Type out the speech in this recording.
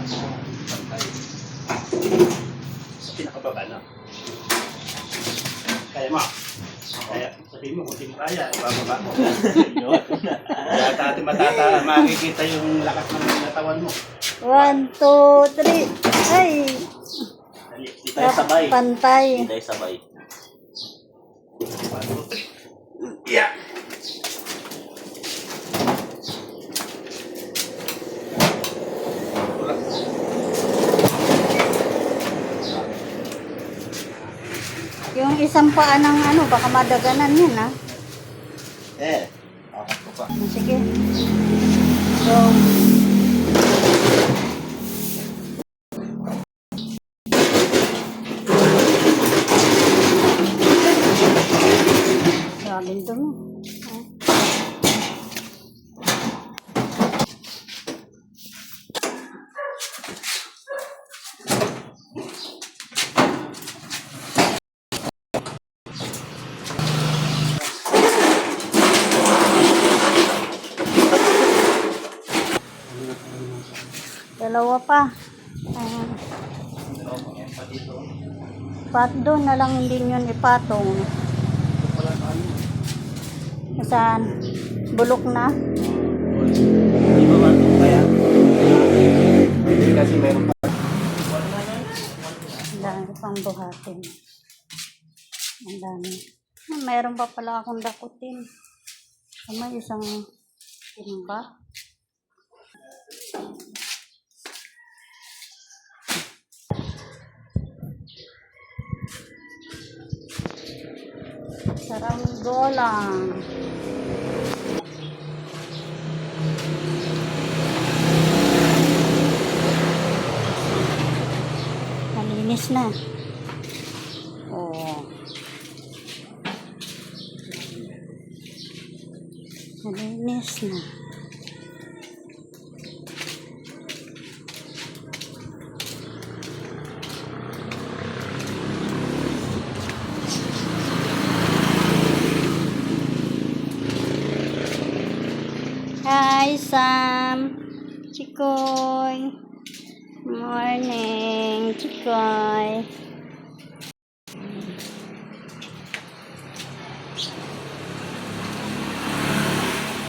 Pantay. Sa pinakababa na. Kaya mo. Kaya, sabihin mo kung di mo kaya, bababa mo. Kaya dati makikita yung lakas ng natawan mo. 1, 2, 3. Ay! Dali, di tayo sabay. Pantay. Di tayo sabay. 1, 2, 3. Yeah! Yung isang paa ng ano, baka madaganan yan, ha? Apat ko pa. Sige. So, sabi ito mo. Dalawa pa. Ayan. Doon na lang din yun ipatong. Saan? Bulok na? Hindi ba man kaya? Hindi kasi meron pa. Ang dami pang buhatin. Ang dami. Meron pa pala akong dakutin. May isang timba. Saranggola. Malinis na. Oh. Malinis na. Hi, Sam. Chikoy. Morning, Chikoy.